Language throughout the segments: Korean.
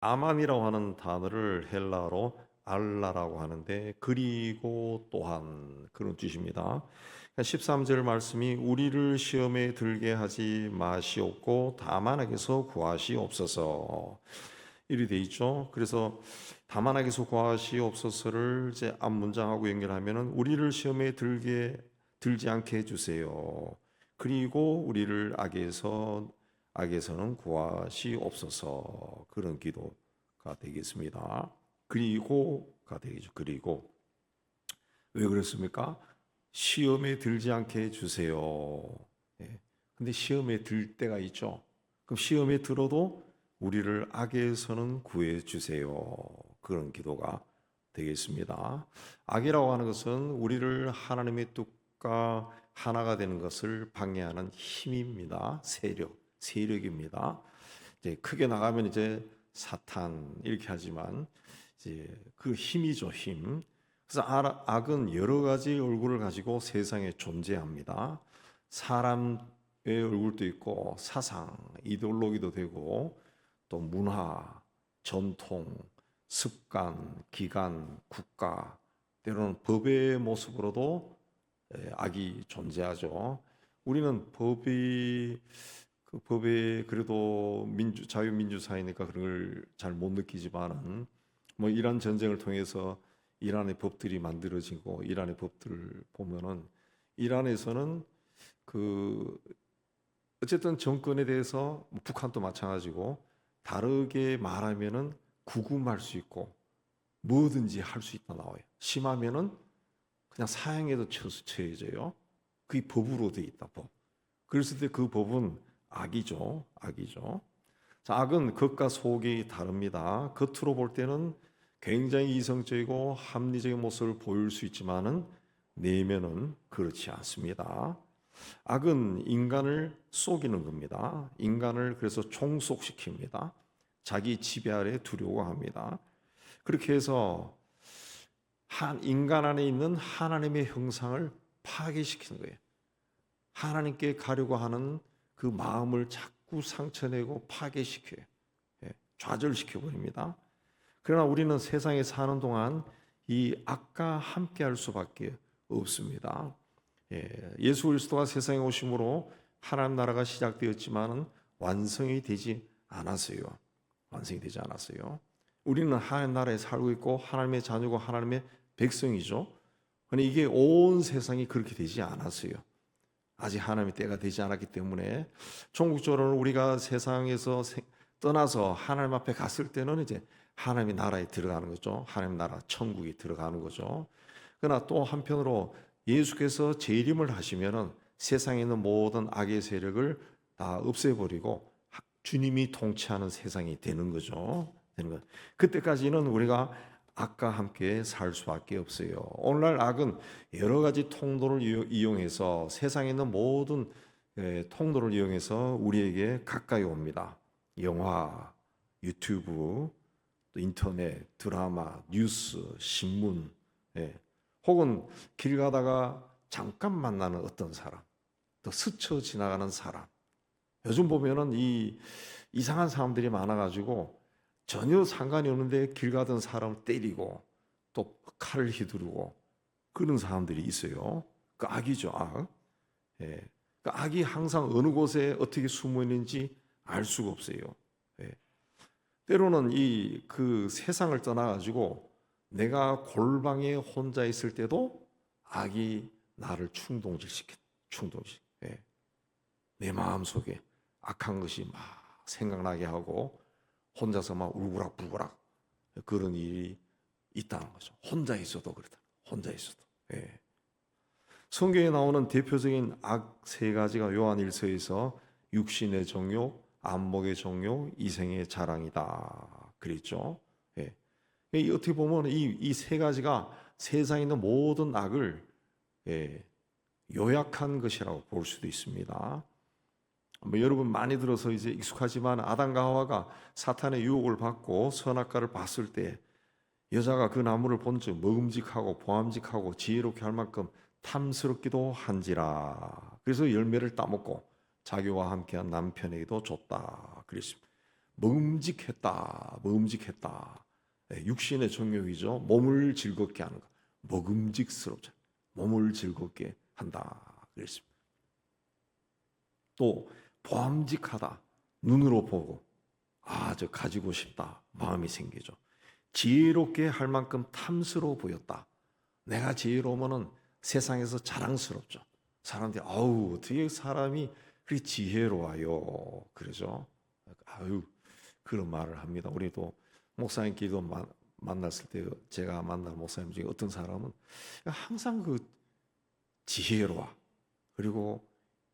아만이라고 하는 단어를 헬라어로 알라라고 하는데 그리고 또한 그런 뜻입니다. 13절 말씀이 우리를 시험에 들게 하지 마시옵고 다만 악에서 구하시옵소서 이리 돼 있죠. 그래서 다만 악에서 구하시옵소서를 이제 앞 문장하고 연결하면은 우리를 시험에 들지 않게 해주세요. 그리고 우리를 악에서는 구하시옵소서 그런 기도가 되겠습니다. 그리고가 되겠죠. 그리고 왜 그렇습니까? 시험에 들지 않게 해주세요. 예. 근데 시험에 들 때가 있죠. 그럼 시험에 들어도 우리를 악에서는 구해 주세요. 그런 기도가 되겠습니다. 악이라고 하는 것은 우리를 하나님의 뜻과 하나가 되는 것을 방해하는 힘입니다. 세력입니다. 이제 크게 나가면 이제 사탄 이렇게 하지만 이제 그 힘이죠, 힘. 그래서 악은 여러 가지 얼굴을 가지고 세상에 존재합니다. 사람의 얼굴도 있고 사상, 이데올로기도 되고 또 문화, 전통, 습관, 기간, 국가, 때로는 법의 모습으로도 악이 존재하죠. 우리는 그 법에 그래도 자유민주 사회니까 그런 걸 잘 못 느끼지만은 뭐 이란 전쟁을 통해서 이란의 법들이 만들어지고 이란의 법들을 보면은 이란에서는 그 어쨌든 정권에 대해서 뭐 북한도 마찬가지고 다르게 말하면은 구금할 수 있고 뭐든지 할 수 있다 나와요. 심하면은 그냥 사형에도 처해져요. 그게 법으로 돼 있다 법. 그랬을 때 그 법은 악이죠. 악이죠. 자, 악은 겉과 속이 다릅니다. 겉으로 볼 때는 굉장히 이성적이고 합리적인 모습을 보일 수 있지만은 내면은 그렇지 않습니다. 악은 인간을 속이는 겁니다. 인간을 그래서 종속시킵니다. 자기 지배 아래 두려고 합니다. 그렇게 해서 한 인간 안에 있는 하나님의 형상을 파괴시키는 거예요. 하나님께 가려고 하는 그 마음을 자꾸 상처내고 파괴시켜요. 예, 좌절시켜 버립니다. 그러나 우리는 세상에 사는 동안 이 악과 함께 할 수밖에 없습니다. 예수 그리스도가 세상에 오심으로 하나님 나라가 시작되었지만은 완성이 되지 않았어요. 완성이 되지 않았어요. 우리는 하나님 나라에 살고 있고 하나님의 자녀고 하나님의 백성이죠. 그런데 이게 온 세상이 그렇게 되지 않았어요. 아직 하나님의 때가 되지 않았기 때문에 종국적으로는 우리가 세상에서 떠나서 하나님 앞에 갔을 때는 이제 하나님의 나라에 들어가는 거죠. 하나님 나라 천국에 들어가는 거죠. 그러나 또 한편으로 예수께서 재림을 하시면은 세상에 있는 모든 악의 세력을 다 없애버리고 주님이 통치하는 세상이 되는 거죠. 되는 것. 그때까지는 우리가 악과 함께 살 수밖에 없어요. 오늘날 악은 여러 가지 통로를 이용해서 세상에 있는 모든 통로를 이용해서 우리에게 가까이 옵니다. 영화, 유튜브, 또 인터넷, 드라마, 뉴스, 신문, 혹은 길 가다가 잠깐 만나는 어떤 사람, 또 스쳐 지나가는 사람. 요즘 보면은 이 이상한 사람들이 많아가지고 전혀 상관이 없는데 길 가던 사람을 때리고 또 칼을 휘두르고 그런 사람들이 있어요. 그 악이죠, 악. 예. 그 악이 항상 어느 곳에 어떻게 숨어 있는지 알 수가 없어요. 예. 때로는 이 그 세상을 떠나가지고 내가 골방에 혼자 있을 때도 악이 나를 충동질. 예. 내 마음 속에 악한 것이 막 생각나게 하고 혼자서 막 울고락불고락 그런 일이 있다는 거죠. 혼자 있어도 그렇다. 혼자 있어도. 예. 성경에 나오는 대표적인 악 세 가지가 요한일서에서 육신의 정욕, 안목의 정욕, 이생의 자랑이다. 그랬죠. 예. 어떻게 보면 이 세 가지가 세상에 있는 모든 악을 요약한 것이라고 볼 수도 있습니다. 뭐 여러분 많이 들어서 이제 익숙하지만 아담과 하와가 사탄의 유혹을 받고 선악과를 봤을 때 여자가 그 나무를 본즉 먹음직하고 보암직하고 지혜롭게 할 만큼 탐스럽기도 한지라. 그래서 열매를 따먹고 자기와 함께한 남편에게도 줬다. 그랬습니다. 먹음직했다. 먹음직했다. 육신의 정욕이죠. 몸을 즐겁게 하는 것. 먹음직스럽죠. 몸을 즐겁게 한다. 그랬습니다. 또 보암직하다. 눈으로 보고 저 가지고 싶다. 마음이 생기죠. 지혜롭게 할 만큼 탐스러워 보였다. 내가 지혜로우면은 세상에서 자랑스럽죠. 사람들이 어떻게 사람이 그렇게 지혜로워요. 그러죠. 그런 말을 합니다. 우리도 목사님끼리도 만났을 때 제가 만난 목사님 중에 어떤 사람은 항상 그 지혜로워. 그리고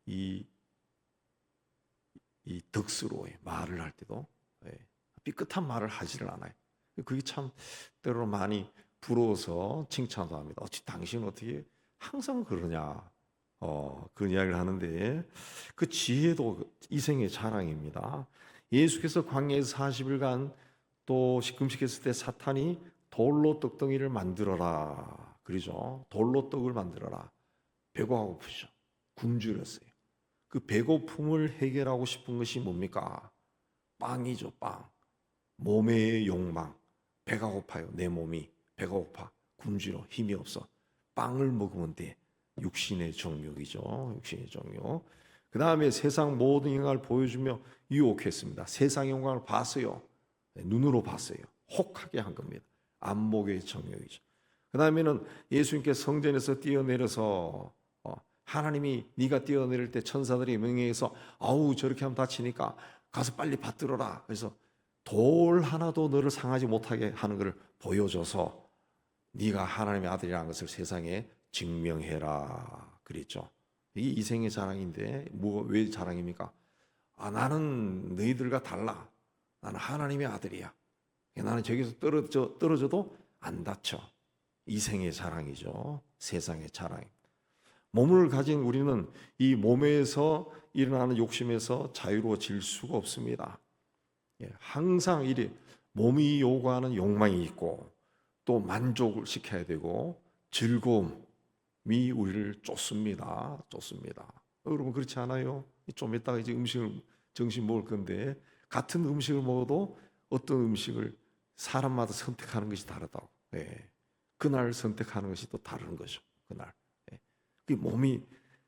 이 덕스러워요. 말을 할 때도 삐끗한 말을 하지를 않아요. 그게 참 때로 많이 부러워서 칭찬도 합니다. 당신은 어떻게 항상 그러냐. 그런 이야기를 하는데 그 지혜도 이생의 자랑입니다. 예수께서 광야에서 40일간 또 금식했을 때 사탄이 돌로 떡덩이를 만들어라. 그러죠. 돌로 떡을 만들어라. 배가 고프죠. 굶주렸어요. 그 배고픔을 해결하고 싶은 것이 뭡니까? 빵이죠. 빵. 몸의 욕망. 배가 고파요. 내 몸이 배가 고파. 굶주려. 힘이 없어. 빵을 먹으면 돼. 육신의 정욕이죠. 육신의 정욕. 그 다음에 세상 모든 영광을 보여주며 유혹했습니다. 세상 영광을 봤어요. 눈으로 봤어요. 혹하게 한 겁니다. 안목의 정욕이죠. 그 다음에는 예수님께서 성전에서 뛰어내려서 하나님이 네가 뛰어내릴 때 천사들이 명령해서 저렇게 하면 다치니까 가서 빨리 받들어라. 그래서 돌 하나도 너를 상하지 못하게 하는 것을 보여줘서 네가 하나님의 아들이라는 것을 세상에 증명해라. 그랬죠. 이게 이생의 자랑인데 왜 자랑입니까? 나는 너희들과 달라. 나는 하나님의 아들이야. 나는 저기서 떨어져도 안 다쳐. 이생의 자랑이죠. 세상의 자랑. 몸을 가진 우리는 이 몸에서 일어나는 욕심에서 자유로워질 수가 없습니다. 항상 몸이 요구하는 욕망이 있고 또 만족을 시켜야 되고 즐거움이 우리를 쫓습니다. 여러분 그렇지 않아요? 좀 이따가 이제 점심 먹을 건데 같은 음식을 먹어도 어떤 음식을 사람마다 선택하는 것이 다르다고. 그날 선택하는 것이 또 다른 거죠. 그날. 그 몸이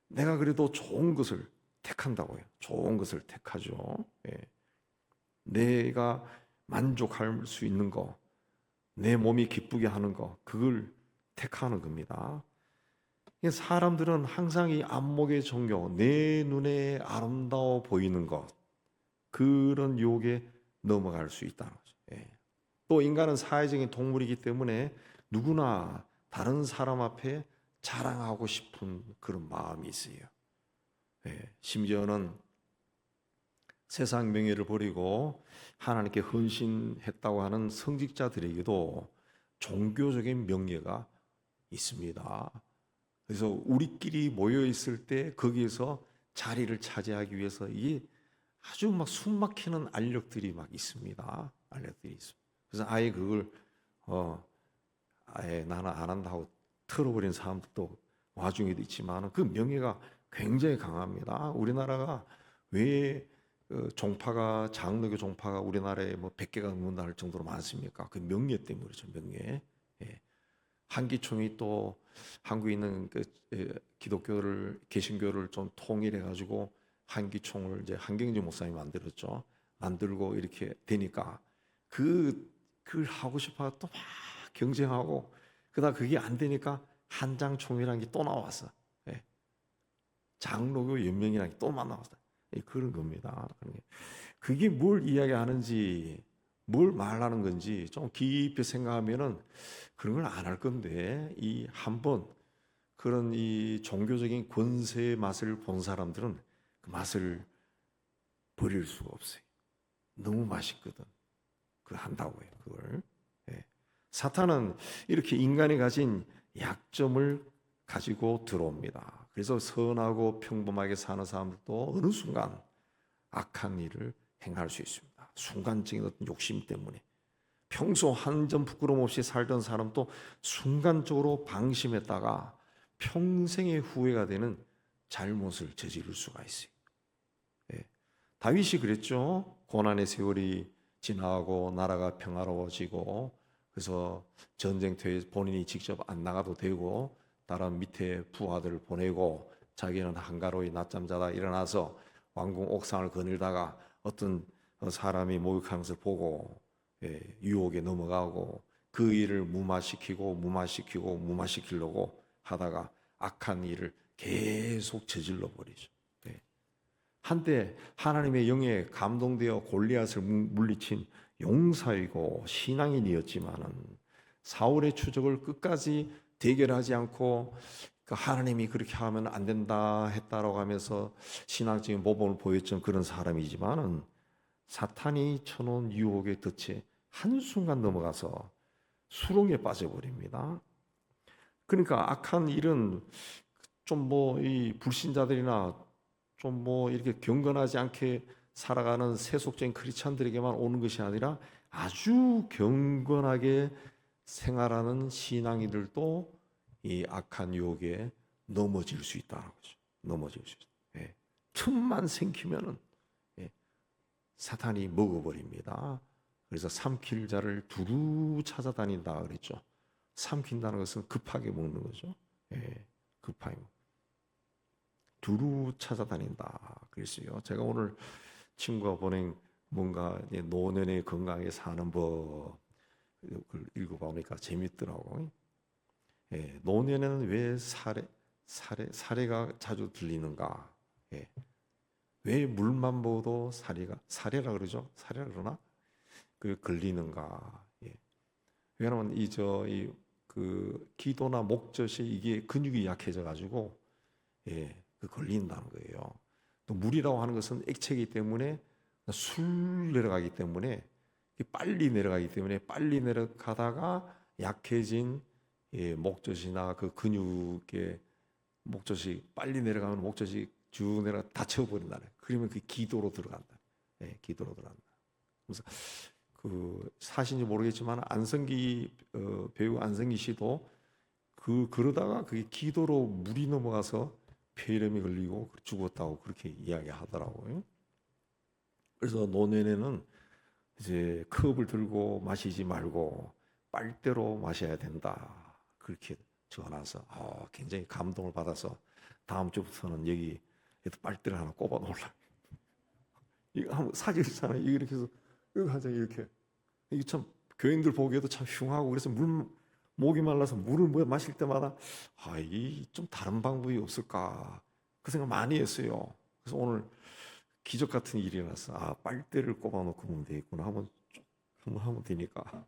내가 그래도 좋은 것을 택한다고요. 좋은 것을 택하죠. 내가 만족할 수 있는 거, 내 몸이 기쁘게 하는 거, 그걸 택하는 겁니다. 사람들은 항상 이 안목의 정욕, 내 눈에 아름다워 보이는 것, 그런 유혹에 넘어갈 수 있다는 거죠. 또 인간은 사회적인 동물이기 때문에 누구나 다른 사람 앞에 자랑하고 싶은 그런 마음이 있어요. 심지어는 세상 명예를 버리고 하나님께 헌신했다고 하는 성직자들에게도 종교적인 명예가 있습니다. 그래서 우리끼리 모여 있을 때 거기에서 자리를 차지하기 위해서 이게 아주 막 숨막히는 알력들이 막 있습니다. 알력들이 있습니다. 그래서 아예 그걸 아예 나는 안 한다 하고 털어버린 사람들도 와중에도 있지만 그 명예가 굉장히 강합니다. 우리나라가 왜 종파가 장로교 종파가 우리나라에 뭐 100개가 넘는다 할 정도로 많습니까? 그 명예 때문이죠. 명예. 한기총이 또 한국에 있는 기독교를 개신교를 좀 통일해 가지고 한기총을 이제 한경재 목사님이 만들었죠. 만들고 이렇게 되니까 그걸 하고 싶어 또 막 경쟁하고 그러다 그게 안 되니까 한장총이라는 게 또 나왔어. 장로교 연맹이라는 게 또 나왔어. 그런 겁니다. 그게 뭘 이야기하는지 뭘 말하는 건지 좀 깊이 생각하면은 그런 걸 안 할 건데 이 한번 그런 이 종교적인 권세의 맛을 본 사람들은 그 맛을 버릴 수가 없어요. 너무 맛있거든. 그걸 한다고요. 그걸. 사탄은 이렇게 인간이 가진 약점을 가지고 들어옵니다. 그래서 선하고 평범하게 사는 사람들도 어느 순간 악한 일을 행할 수 있습니다. 순간적인 어떤 욕심 때문에. 평소 한 점 부끄러움 없이 살던 사람도 순간적으로 방심했다가 평생의 후회가 되는 잘못을 저지를 수가 있어요. 다윗이 그랬죠. 고난의 세월이 지나고 나라가 평화로워지고 그래서 전쟁터에 본인이 직접 안 나가도 되고 다른 밑에 부하들을 보내고 자기는 한가로이 낮잠 자다 일어나서 왕궁 옥상을 거닐다가 어떤 사람이 목욕하는 것을 보고 유혹에 넘어가고 그 일을 무마시키려고 하다가 악한 일을 계속 저질러 버리죠. 한때 하나님의 영에 감동되어 골리앗을 물리친 용사이고 신앙인이었지만은 사울의 추적을 끝까지 대결하지 않고 하나님이 그렇게 하면 안 된다 했다라고 하면서 신앙적인 모범을 보였던 그런 사람이지만은 사탄이 쳐놓은 유혹의 덫에 한순간 넘어가서 수렁에 빠져버립니다. 그러니까 악한 일은 좀 이 불신자들이나 좀 이렇게 경건하지 않게 살아가는 세속적인 크리스찬들에게만 오는 것이 아니라 아주 경건하게 생활하는 신앙인들도 이 악한 유혹에 넘어질 수 있다는 거죠. 넘어질 수 있어요. 틈만 생기면은 사탄이 먹어버립니다. 그래서 삼킬 자를 두루 찾아다닌다 그랬죠. 삼킨다는 것은 급하게 먹는 거죠. 급하게 두루 찾아다닌다 그랬어요. 제가 오늘 친구가 보낸 뭔가 노년에 건강하게 사는 법을 읽어보니까 재밌더라고. 노년에는 왜 사례가 자주 들리는가? 왜 물만 먹어도 사례라 그러죠? 사례라 그러나? 그 걸리는가? 왜냐하면 그 기도나 목젖이 이게 근육이 약해져 가지고 그 걸린다는 거예요. 또 물이라고 하는 것은 액체이기 때문에 술 내려가기 때문에 빨리 내려가다가 약해진 목젖이나 그 근육의 목젖이 빨리 내려가면 목젖이 쭉 내려가 다쳐버린다. 그러면 그 기도로 들어간다. 기도로 들어간다. 그래서 그 사실인지 모르겠지만 배우 안성기 씨도 그러다가 그게 기도로 물이 넘어가서 폐렴이 걸리고 죽었다고 그렇게 이야기하더라고요. 그래서 노년에는 이제 컵을 들고 마시지 말고 빨대로 마셔야 된다. 그렇게 적어놔서 굉장히 감동을 받아서 다음 주부터는 여기 빨대를 하나 꼽아 놓으려고. 이거 한번 사진 있잖아요. 이렇게 해서 이거 하자 이렇게. 이게 참 교인들 보기에도 참 흉하고 그래서 목이 말라서 물을 마실 때마다 이 좀 다른 방법이 없을까 그 생각 많이 했어요. 그래서 오늘 기적 같은 일이 일어났어. 빨대를 꼽아 놓고 보면 되겠구나. 한번 하면 되니까.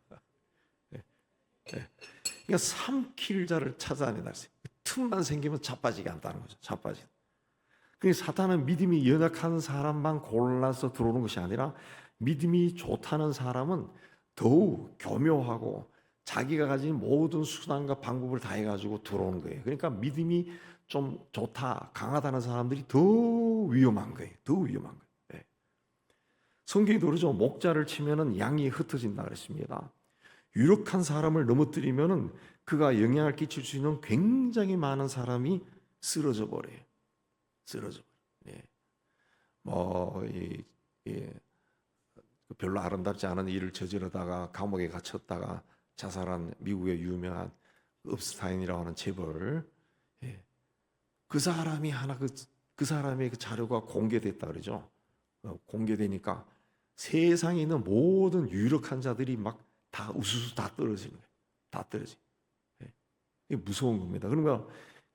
그러니까 삼킬 자를 찾아내다. 틈만 생기면 자빠지게 한다는 거죠. 자빠지. 그러니까 사탄은 믿음이 연약한 사람만 골라서 들어오는 것이 아니라 믿음이 좋다는 사람은 더욱 교묘하고 자기가 가진 모든 수단과 방법을 다 해가지고 들어오는 거예요. 그러니까 믿음이 좀 좋다, 강하다는 사람들이 더 위험한 거예요. 더 위험한 거예요. 성경이 그러죠. 목자를 치면은 양이 흩어진다 그랬습니다. 유력한 사람을 넘어뜨리면은 그가 영향을 끼칠 수 있는 굉장히 많은 사람이 쓰러져 버려요. 쓰러져 버려요. 별로 아름답지 않은 일을 저지르다가 감옥에 갇혔다가 자살한 미국의 유명한 읍스타인이라고 하는 재벌, 그 사람이 그 사람의 그 자료가 공개됐다 그러죠. 공개되니까 세상에 있는 모든 유력한 자들이 막 다 우수수 다 떨어지는 거예요. 다 떨어지. 이게 무서운 겁니다. 그러니까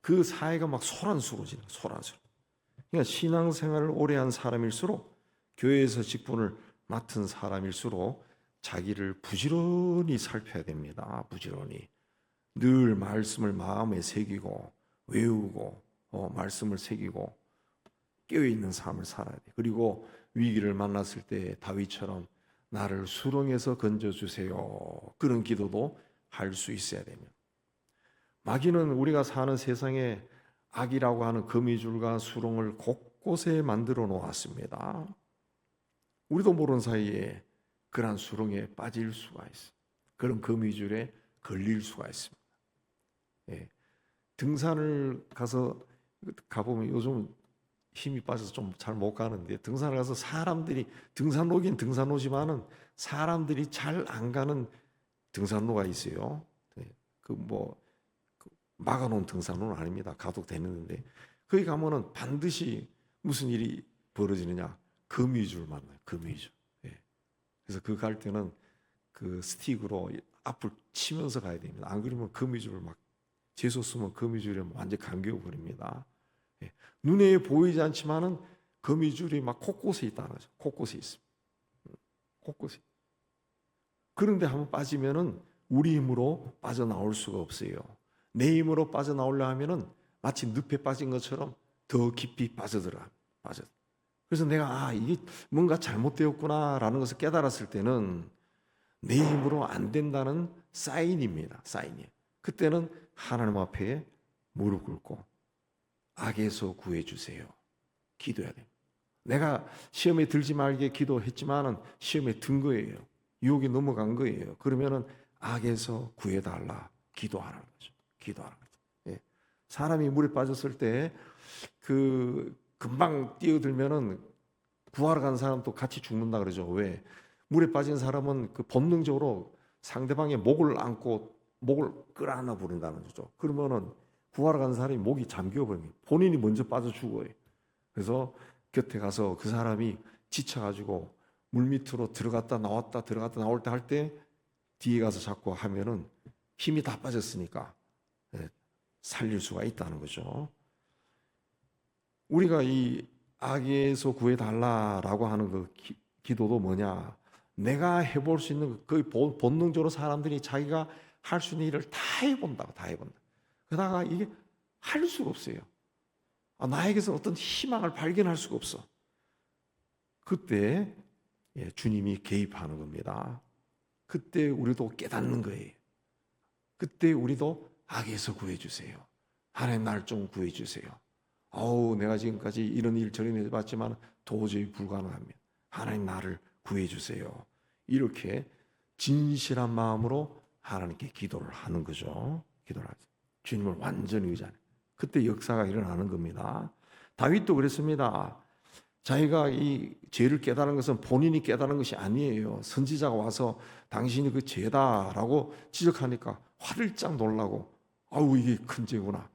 그 사회가 막 소란스러워지는 거예요. 소란스러워. 그러니까 신앙생활을 오래 한 사람일수록 교회에서 직분을 맡은 사람일수록 자기를 부지런히 살펴야 됩니다. 부지런히 늘 말씀을 마음에 새기고 외우고 말씀을 새기고 깨어있는 삶을 살아야 돼. 그리고 위기를 만났을 때 다윗처럼 나를 수렁에서 건져주세요. 그런 기도도 할 수 있어야 됩니다. 마귀는 우리가 사는 세상에 악이라고 하는 거미줄과 수렁을 곳곳에 만들어 놓았습니다. 우리도 모르는 사이에 그런 수렁에 빠질 수가 있어요. 그런 거미줄에 걸릴 수가 있습니다. 등산을 가보면 요즘 힘이 빠져서 좀 잘 못 가는데, 등산을 가서 사람들이, 등산로긴 등산로지만은 사람들이 잘 안 가는 등산로가 있어요. 네. 막아놓은 등산로는 아닙니다. 가도 되는데 거기 가면은 반드시 무슨 일이 벌어지느냐? 거미줄 만나요. 거미줄. 예. 그래서 그 갈 때는 그 스틱으로 앞을 치면서 가야 됩니다. 안 그러면 거미줄을 막 재수 없으면 거미줄에 완전 감겨 버립니다. 예. 눈에 보이지 않지만은 거미줄이 막 곳곳에 있다는 거죠. 곳곳에 있습니다. 곳곳에. 그런데 한번 빠지면은 우리 힘으로 빠져나올 수가 없어요. 내 힘으로 빠져나오려 하면은 마치 늪에 빠진 것처럼 더 깊이 빠져들어가. 빠져. 그래서 내가 이게 뭔가 잘못되었구나라는 것을 깨달았을 때는 내 힘으로 안 된다는 사인입니다. 사인이에요. 그때는 하나님 앞에 무릎 꿇고 악에서 구해 주세요. 기도해야 돼요. 내가 시험에 들지 말게 기도했지만은 시험에 든 거예요. 유혹에 넘어간 거예요. 그러면은 악에서 구해달라 기도하라는 거죠. 기도하라는 거죠. 예. 사람이 물에 빠졌을 때 금방 뛰어들면은 구하러 간 사람도 같이 죽는다 그러죠. 왜? 물에 빠진 사람은 본능적으로 상대방의 목을 안고 목을 끌어안아 부른다는 거죠. 그러면은 구하러 간 사람이 목이 잠겨버려요. 본인이 먼저 빠져 죽어요. 그래서 곁에 가서 그 사람이 지쳐가지고 물 밑으로 들어갔다 나왔다 들어갔다 나올 때 할 때 뒤에 가서 잡고 하면은 힘이 다 빠졌으니까 살릴 수가 있다는 거죠. 우리가 이 악에서 구해달라라고 하는 그 기도도 뭐냐? 내가 해볼 수 있는 거의 본능적으로 사람들이 자기가 할 수 있는 일을 다 해본다. 그러다가 이게 할 수가 없어요. 나에게서 어떤 희망을 발견할 수가 없어. 그때 주님이 개입하는 겁니다. 그때 우리도 깨닫는 거예요. 그때 우리도 악에서 구해주세요. 하나님 날 좀 구해주세요. 내가 지금까지 이런 일 저런 일 해봤지만 도저히 불가능합니다. 하나님 나를 구해주세요. 이렇게 진실한 마음으로 하나님께 기도를 하는 거죠. 기도를 하죠. 주님을 완전히 의지하는. 그때 역사가 일어나는 겁니다. 다윗도 그랬습니다. 자기가 이 죄를 깨달은 것은 본인이 깨달은 것이 아니에요. 선지자가 와서 당신이 그 죄다라고 지적하니까 화들짝 놀라고 이게 큰 죄구나.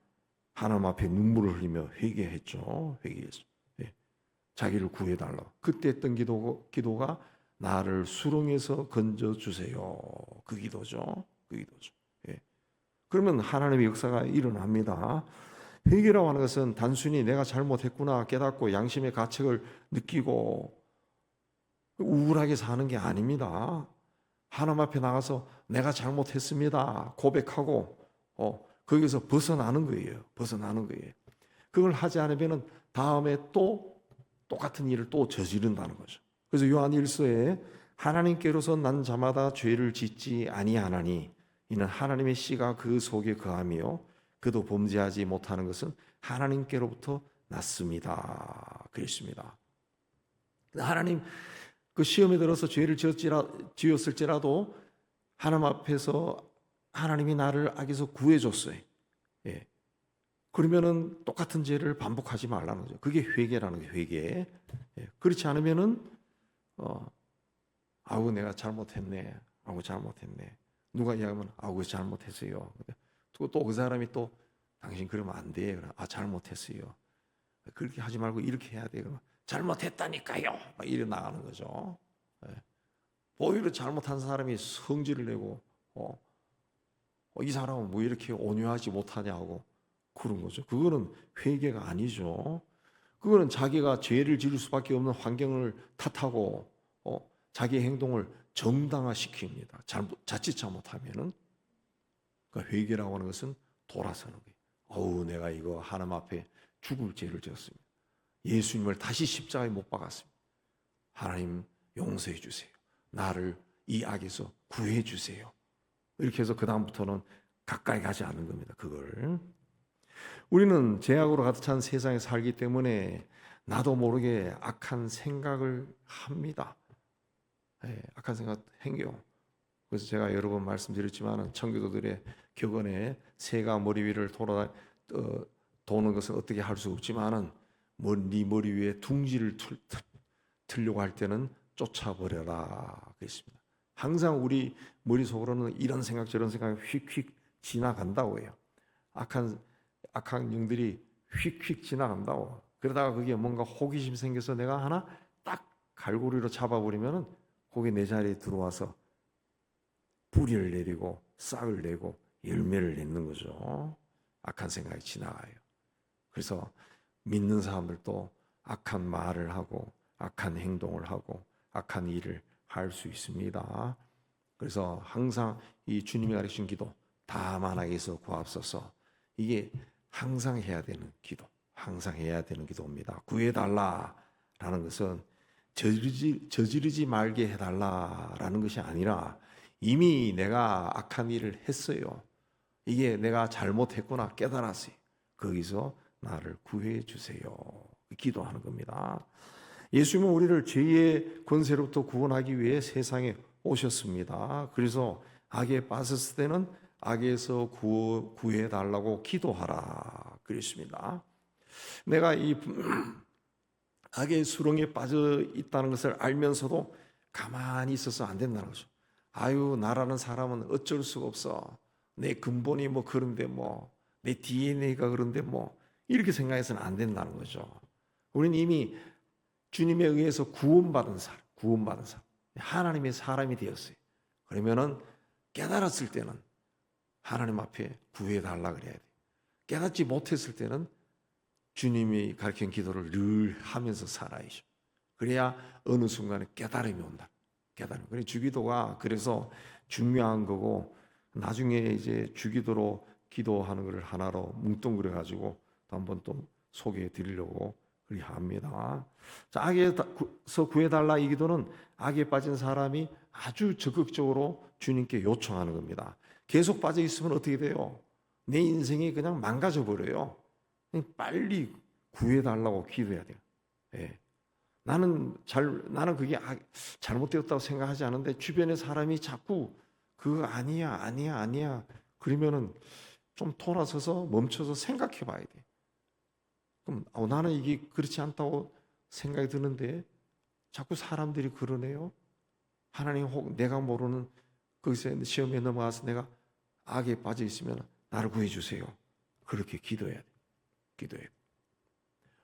하나님 앞에 눈물을 흘리며 회개했죠. 예. 자기를 구해달라고. 그때 했던 기도가 나를 수렁에서 건져주세요. 그 기도죠. 예. 그러면 하나님의 역사가 일어납니다. 회개라고 하는 것은 단순히 내가 잘못했구나 깨닫고 양심의 가책을 느끼고 우울하게 사는 게 아닙니다. 하나님 앞에 나가서 내가 잘못했습니다 고백하고 거기서 벗어나는 거예요. 그걸 하지 않으면 다음에 또 똑같은 일을 또 저지른다는 거죠. 그래서 요한 1서에 하나님께로서 난 자마다 죄를 짓지 아니하나니 이는 하나님의 씨가 그 속에 거하며 그도 범죄하지 못하는 것은 하나님께로부터 났습니다. 그랬습니다. 하나님 그 시험에 들어서 죄를 지었을지라도 하나님 앞에서 하나님이 나를 악에서 구해줬어요. 예. 그러면은 똑같은 죄를 반복하지 말라는 거죠. 그게 회개라는 거예요. 회개. 예. 그렇지 않으면은 내가 잘못했네. 누가 이야기하면 잘못했어요. 또 그 사람이 또 당신 그러면 안 돼. 잘못했어요. 그렇게 하지 말고 이렇게 해야 돼. 그러면 잘못했다니까요. 이래 나가는 거죠. 오히려 잘못한 사람이 성질을 내고 이 사람은 뭐 이렇게 온유하지 못하냐고 그런 거죠. 그거는 회개가 아니죠. 그거는 자기가 죄를 지을 수밖에 없는 환경을 탓하고 자기의 행동을 정당화시킵니다. 자칫 잘못하면은 그러니까 회개라고 하는 것은 돌아서는 거예요. 내가 이거 하나님 앞에 죽을 죄를 지었습니다. 예수님을 다시 십자가에 못 박았습니다. 하나님 용서해 주세요. 나를 이 악에서 구해 주세요. 이렇게 해서 그 다음부터는 가까이 가지 않는 겁니다. 그걸 우리는 죄악으로 가득 찬 세상에 살기 때문에 나도 모르게 악한 생각을 합니다. 악한 생각 행해요. 그래서 제가 여러 번 말씀드렸지만 청교도들의 격언에 새가 머리 위를 도는 것은 어떻게 할 수 없지만은 네 머리 위에 둥지를 틀려고 할 때는 쫓아버려라 그랬습니다. 항상 우리 머릿속으로는 이런 생각 저런 생각이 휙휙 지나간다고 해요. 악한 영들이 휙휙 지나간다고. 그러다가 그게 뭔가 호기심 생겨서 내가 하나 딱 갈고리로 잡아버리면은 거기 내 자리에 들어와서 뿌리를 내리고 싹을 내고 열매를 맺는 거죠. 악한 생각이 지나가요. 그래서 믿는 사람들도 악한 말을 하고 악한 행동을 하고 악한 일을 할 수 있습니다. 그래서 항상 이 주님이 가르친 기도 다만하게서 구하옵소서, 이게 항상 해야 되는 기도, 항상 해야 되는 기도입니다. 구해달라라는 것은 저지르지 말게 해달라라는 것이 아니라 이미 내가 악한 일을 했어요. 이게 내가 잘못했구나 깨달았어요. 거기서 나를 구해 주세요. 기도하는 겁니다. 예수님은 우리를 죄의 권세로부터 구원하기 위해 세상에 오셨습니다. 그래서 악에 빠졌을 때는 악에서 구해 달라고 기도하라 그랬습니다. 내가 이 악의 수렁에 빠져 있다는 것을 알면서도 가만히 있어서 안 된다는 거죠. 아유, 나라는 사람은 어쩔 수가 없어. 내 근본이 뭐 그런데 뭐 내 DNA가 그런데 뭐 이렇게 생각해서는 안 된다는 거죠. 우리는 이미 주님에 의해서 구원받은 사람, 하나님의 사람이 되었어요. 그러면은 깨달았을 때는 하나님 앞에 구해달라 그래야 돼요. 깨닫지 못했을 때는 주님이 가르친 기도를 늘 하면서 살아야죠. 그래야 어느 순간에 깨달음이 온다. 깨달음. 그래 주기도가 그래서 중요한 거고, 나중에 이제 주기도로 기도하는 것을 하나로 뭉뚱그려 가지고 또 한번 또 소개해 드리려고 그렇게 합니다. 자, 악에서 구해달라 이 기도는 악에 빠진 사람이 아주 적극적으로 주님께 요청하는 겁니다. 계속 빠져 있으면 어떻게 돼요? 내 인생이 그냥 망가져 버려요. 빨리 구해달라고 기도해야 돼요. 예. 나는 그게 잘못되었다고 생각하지 않은데 주변의 사람이 자꾸 그거 아니야 그러면은 좀 돌아서서 멈춰서 생각해 봐야 돼. 그럼 나는 이게 그렇지 않다고 생각이 드는데 자꾸 사람들이 그러네요. 하나님 혹 내가 모르는 거기서 시험에 넘어가서 내가 악에 빠져 있으면 나를 구해 주세요. 그렇게 기도해야 돼. 기도해야 돼.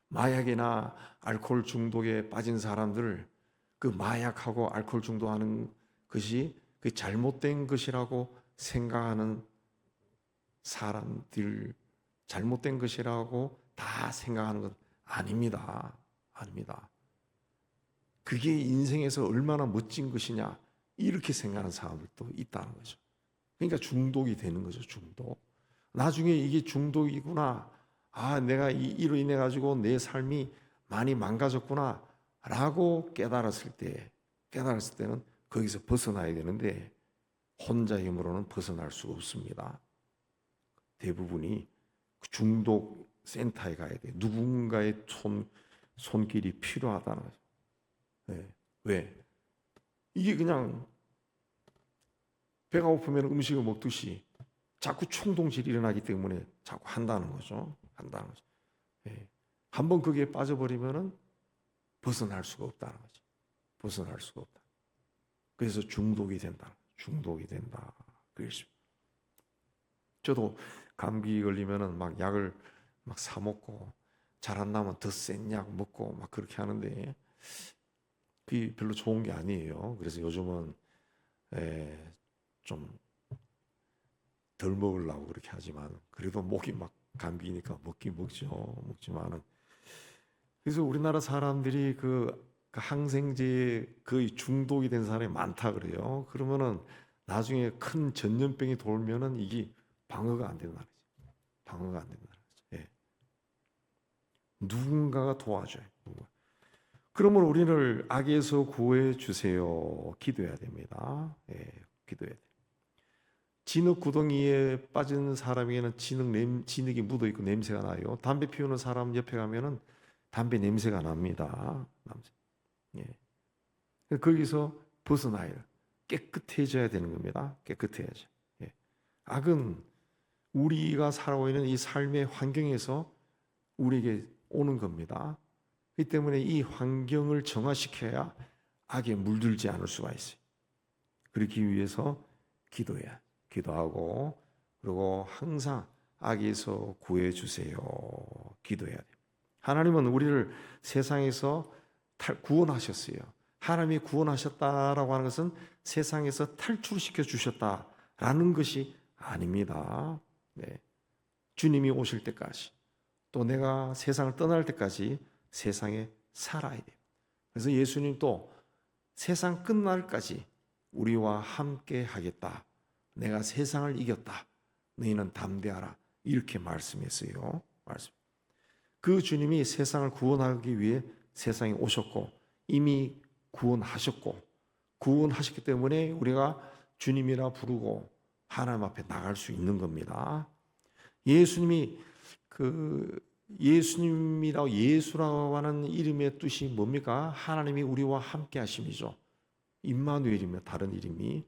마약이나 알코올 중독에 빠진 사람들, 그 마약하고 알코올 중독하는 것이 그 잘못된 것이라고 생각하는 사람들, 잘못된 것이라고 다 생각하는 건 아닙니다. 아닙니다. 그게 인생에서 얼마나 멋진 것이냐 이렇게 생각하는 사람들도 있다는 거죠. 그러니까 중독이 되는 거죠. 중독. 나중에 이게 중독이구나, 내가 이로 인해 가지고 내 삶이 많이 망가졌구나 라고 깨달았을 때는 거기서 벗어나야 되는데 혼자 힘으로는 벗어날 수가 없습니다. 대부분이 중독 센터에 가야 돼. 누군가의 손길이 필요하다는 거죠. 네. 왜? 이게 그냥 배가 고프면 음식을 먹듯이 자꾸 충동질이 일어나기 때문에 자꾸 한다는 거죠. 네. 한번 거기에 빠져버리면은 벗어날 수가 없다는 거죠. 벗어날 수가 없다. 그래서 중독이 된다. 그래서 저도 감기 걸리면은 막 약을 막 사 먹고 잘 안 나면 더 센 약 먹고 막 그렇게 하는데 그게 별로 좋은 게 아니에요. 그래서 요즘은 좀 덜 먹으려고 그렇게 하지만 그래도 목이 막 감기니까 먹지만은 그래서 우리나라 사람들이 그 항생제에 거의 중독이 된 사람이 많다 그래요. 그러면은 나중에 큰 전염병이 돌면은 이게 방어가 안 된다는 거죠. 방어가 안 된다는 거죠. 예. 누군가가 도와줘요. 그러면 우리를 악에서 구해 주세요. 기도해야 됩니다. 예, 기도해야 돼요. 진흙 구덩이에 빠진 사람에게는 진흙이 묻어 있고 냄새가 나요. 담배 피우는 사람 옆에 가면은 담배 냄새가 납니다. 예. 거기서 벗어나야 돼요. 깨끗해져야 되는 겁니다. 깨끗해야죠. 예. 악은 우리가 살아오고 있는 이 삶의 환경에서 우리에게 오는 겁니다. 그 때문에 이 환경을 정화시켜야 악에 물들지 않을 수가 있어요. 그렇기 위해서 기도하고, 그리고 항상 악에서 구해 주세요. 기도해야 돼요. 하나님은 우리를 세상에서 구원하셨어요. 하나님이 구원하셨다라고 하는 것은 세상에서 탈출시켜 주셨다라는 것이 아닙니다. 네. 주님이 오실 때까지, 또 내가 세상을 떠날 때까지 세상에 살아야 돼요. 그래서 예수님 또 세상 끝날까지 우리와 함께 하겠다. 내가 세상을 이겼다. 너희는 담대하라. 이렇게 말씀했어요. 그 주님이 세상을 구원하기 위해 세상에 오셨고, 이미 구원하셨기 때문에 우리가 주님이라 부르고 하나님 앞에 나갈 수 있는 겁니다. 예수라고 하는 이름의 뜻이 뭡니까? 하나님이 우리와 함께 하심이죠. 임마누엘이며 다른 이름이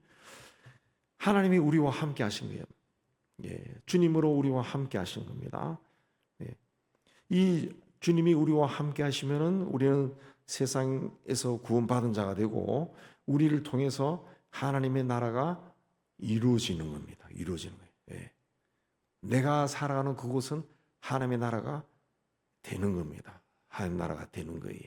하나님이 우리와 함께 하신 거예요. 예, 주님으로 우리와 함께 하신 겁니다. 예, 이 주님이 우리와 함께 하시면은 우리는 세상에서 구원받은 자가 되고, 우리를 통해서 하나님의 나라가 이루어지는 겁니다. 이루어지는 거예요. 예. 내가 살아가는 그곳은 하나님의 나라가 되는 겁니다. 하나님 나라가 되는 거예요.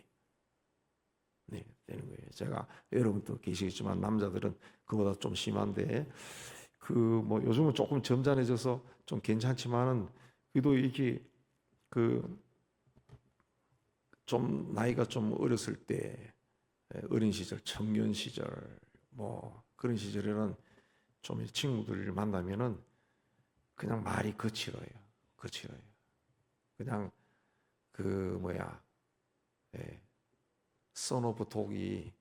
네, 되는 거예요. 제가 여러분도 계시겠지만 남자들은 그보다 좀 심한데, 요즘은 조금 점잖해져서 좀 괜찮지만은 그래도 이렇게 좀 나이가 좀 어렸을 때, 어린 시절, 청년 시절, 그런 시절에는 좀 친구들을 만나면은 그냥 말이 거칠어요. 그냥 선 오브 독이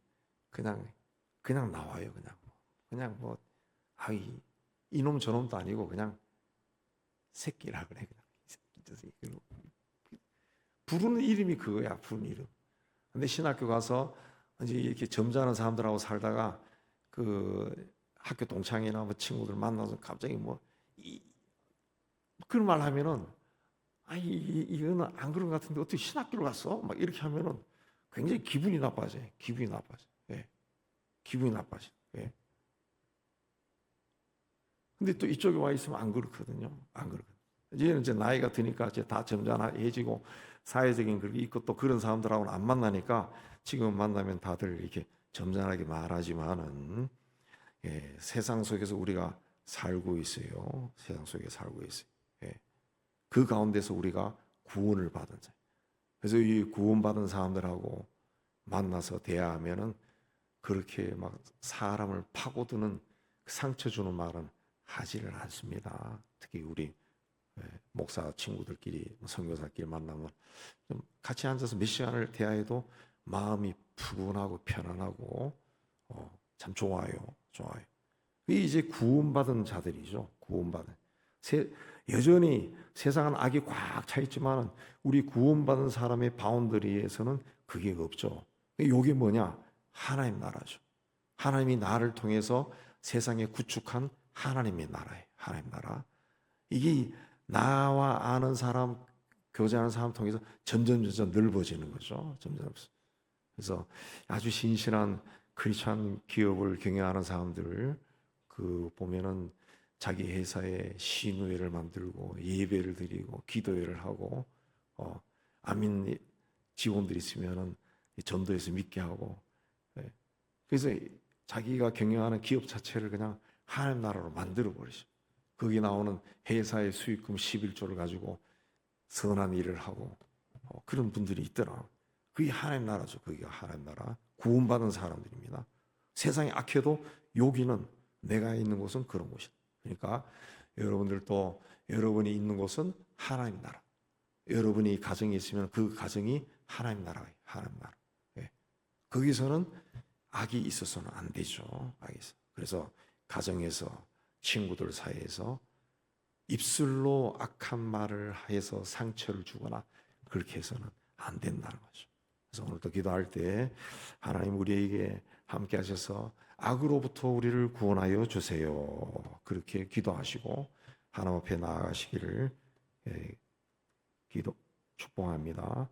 그냥 나와요. 이놈 저놈도 아니고 그냥 새끼라 그래. 그냥 부르는 이름이 그거야. 부르는 이름. 근데 신학교 가서 이제 이렇게 점잖은 사람들하고 살다가 학교 동창이나 친구들 만나서 갑자기 그런 말 하면은, 이거는 안 그런 것 같은데 어떻게 신학교를 갔어? 막 이렇게 하면은 굉장히 기분이 나빠져요. 예. 기분이 나빠져. 예. 근데 또 이쪽에 와 있으면 안 그렇거든요. 이제는 이제 나이가 드니까 이제 다 점잖해지고 사회적인 그게 있고, 또 그런 사람들하고는 안 만나니까 지금 만나면 다들 이렇게 점잖하게 말하지만은, 예, 세상 속에서 우리가 살고 있어요. 세상 속에 살고 있어요. 예. 그 가운데서 우리가 구원을 받은 자. 그래서 이 구원받은 사람들하고 만나서 대화하면은 그렇게 막 사람을 파고드는, 상처 주는 말은 하지를 않습니다. 특히 우리 목사 친구들끼리, 선교사끼리 만나면 좀 같이 앉아서 몇 시간을 대화해도 마음이 푸근하고 편안하고 참 좋아요. 이게 이제 구원받은 자들이죠. 여전히 세상은 악이 꽉 차 있지만 우리 구원받은 사람의 바운더리에서는 그게 없죠. 이게 뭐냐? 하나님 나라죠. 하나님이 나를 통해서 세상에 구축한 하나님의 나라예요. 하나님 나라. 이게 나와 아는 사람, 교제하는 사람 통해서 점점 넓어지는 거죠. 그래서 아주 신실한 크리스찬 기업을 경영하는 사람들 보면은 자기 회사에 시누회를 만들고 예배를 드리고 기도회를 하고, 아민 직원들이 있으면은 전도해서 믿게 하고, 그래서 자기가 경영하는 기업 자체를 그냥 하나님 나라로 만들어 버리죠. 거기 나오는 회사의 수익금 11조를 가지고 선한 일을 하고, 그런 분들이 있더라. 그게 하나님 나라죠. 그게 하나님 나라. 구원받은 사람들입니다. 세상이 악해도 여기는, 내가 있는 곳은 그런 곳이다. 그러니까 여러분들도 여러분이 있는 곳은 하나님 나라. 여러분이 가정이 있으면 그 가정이 하나님 나라예요. 하나님 나라. 예. 거기서는 악이 있어서는 안 되죠. 그래서 가정에서, 친구들 사이에서 입술로 악한 말을 해서 상처를 주거나 그렇게 해서는 안 된다는 거죠. 그래서 오늘도 기도할 때 하나님 우리에게 함께 하셔서 악으로부터 우리를 구원하여 주세요. 그렇게 기도하시고 하나님 앞에 나아가시기를 축복합니다.